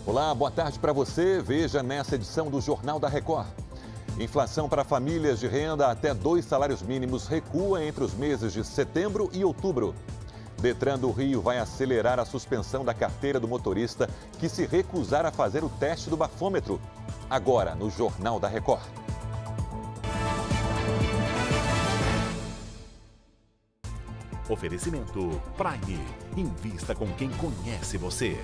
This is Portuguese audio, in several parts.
Olá, boa tarde para você. Veja nessa edição do Jornal da Record. Inflação para famílias de renda até 2 salários mínimos recua entre os meses de setembro e outubro. Detran do Rio vai acelerar a suspensão da carteira do motorista que se recusar a fazer o teste do bafômetro. Agora, no Jornal da Record. Oferecimento Prime. Invista com quem conhece você.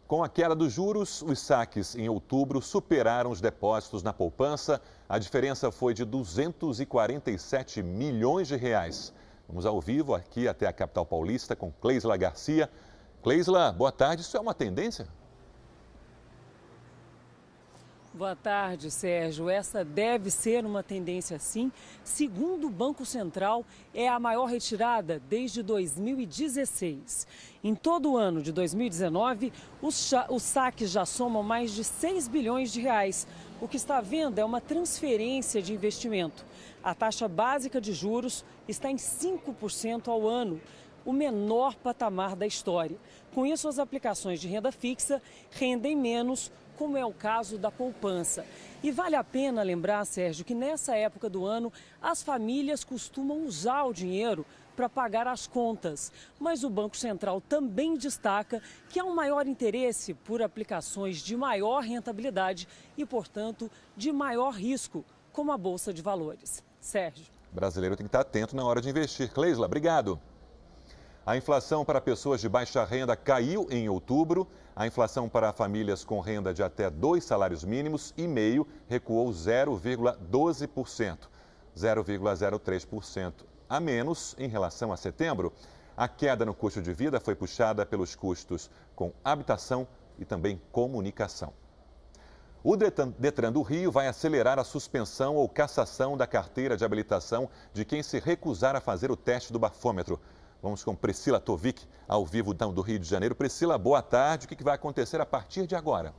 Com a queda dos juros, os saques em outubro superaram os depósitos na poupança. A diferença foi de 247 milhões de reais. Vamos ao vivo aqui até a capital paulista com Cleisla Garcia. Cleisla, boa tarde. Isso é uma tendência? Boa tarde, Sérgio. Essa deve ser uma tendência, sim. Segundo o Banco Central, é a maior retirada desde 2016. Em todo o ano de 2019, os saques já somam mais de 6 bilhões de reais. O que está havendo é uma transferência de investimento. A taxa básica de juros está em 5% ao ano, o menor patamar da história. Com isso, as aplicações de renda fixa rendem menos, como é o caso da poupança. E vale a pena lembrar, Sérgio, que nessa época do ano as famílias costumam usar o dinheiro para pagar as contas. Mas o Banco Central também destaca que há um maior interesse por aplicações de maior rentabilidade e, portanto, de maior risco, como a Bolsa de Valores. Sérgio. O brasileiro tem que estar atento na hora de investir. Cleisla, obrigado. A inflação para pessoas de baixa renda caiu em outubro. A inflação para famílias com renda de até 2 salários mínimos e meio recuou 0,12%, 0,03% a menos em relação a setembro. A queda no custo de vida foi puxada pelos custos com habitação e também comunicação. O Detran do Rio vai acelerar a suspensão ou cassação da carteira de habilitação de quem se recusar a fazer o teste do bafômetro. Vamos com Priscila Tovic, ao vivo do Rio de Janeiro. Priscila, boa tarde. O que vai acontecer a partir de agora?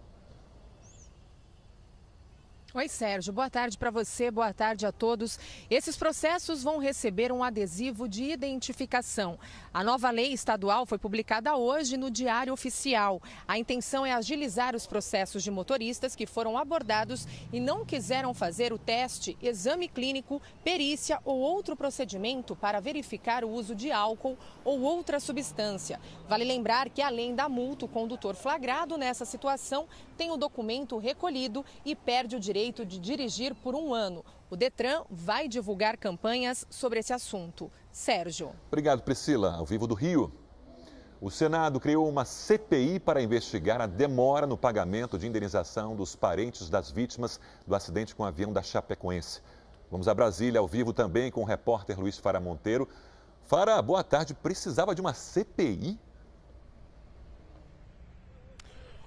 Oi, Sérgio. Boa tarde para você, boa tarde a todos. Esses processos vão receber um adesivo de identificação. A nova lei estadual foi publicada hoje no Diário Oficial. A intenção é agilizar os processos de motoristas que foram abordados e não quiseram fazer o teste, exame clínico, perícia ou outro procedimento para verificar o uso de álcool ou outra substância. Vale lembrar que, além da multa, o condutor flagrado nessa situação tem o documento recolhido e perde o direito de dirigir por 1 ano. O Detran vai divulgar campanhas sobre esse assunto. Sérgio. Obrigado, Priscila. Ao vivo do Rio. O Senado criou uma CPI para investigar a demora no pagamento de indenização dos parentes das vítimas do acidente com o avião da Chapecoense. Vamos a Brasília, ao vivo também com o repórter Luiz Fara Monteiro. Fara, boa tarde. Precisava de uma CPI?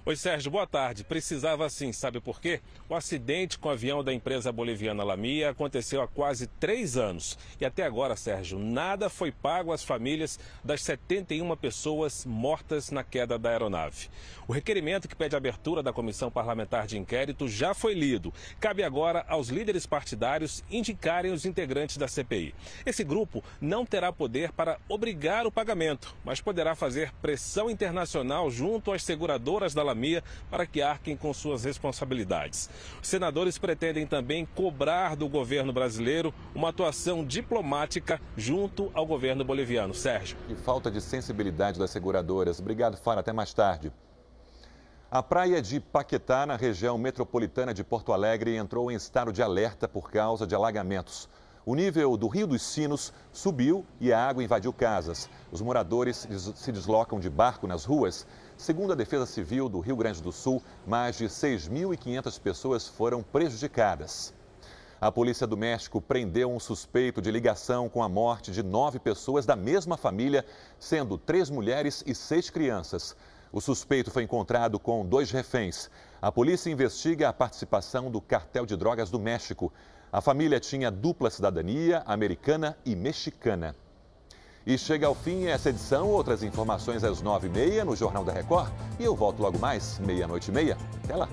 Oi, Sérgio, boa tarde. Precisava sim, sabe por quê? O acidente com o avião da empresa boliviana Lamia aconteceu há quase 3 anos. E até agora, Sérgio, nada foi pago às famílias das 71 pessoas mortas na queda da aeronave. O requerimento que pede a abertura da Comissão Parlamentar de Inquérito já foi lido. Cabe agora aos líderes partidários indicarem os integrantes da CPI. Esse grupo não terá poder para obrigar o pagamento, mas poderá fazer pressão internacional junto às seguradoras da Lamia para que arquem com suas responsabilidades. Os senadores pretendem também cobrar do governo brasileiro uma atuação diplomática junto ao governo boliviano. Sérgio. E falta de sensibilidade das seguradoras. Obrigado, Fara. Até mais tarde. A praia de Paquetá, na região metropolitana de Porto Alegre, entrou em estado de alerta por causa de alagamentos. O nível do Rio dos Sinos subiu e a água invadiu casas. Os moradores se deslocam de barco nas ruas. Segundo a Defesa Civil do Rio Grande do Sul, mais de 6.500 pessoas foram prejudicadas. A Polícia do México prendeu um suspeito de ligação com a morte de 9 pessoas da mesma família, sendo 3 mulheres e 6 crianças. O suspeito foi encontrado com 2 reféns. A polícia investiga a participação do cartel de drogas do México. A família tinha dupla cidadania, americana e mexicana. E chega ao fim essa edição. Outras informações às 9h30 no Jornal da Record. E eu volto logo mais, 00:30. Até lá.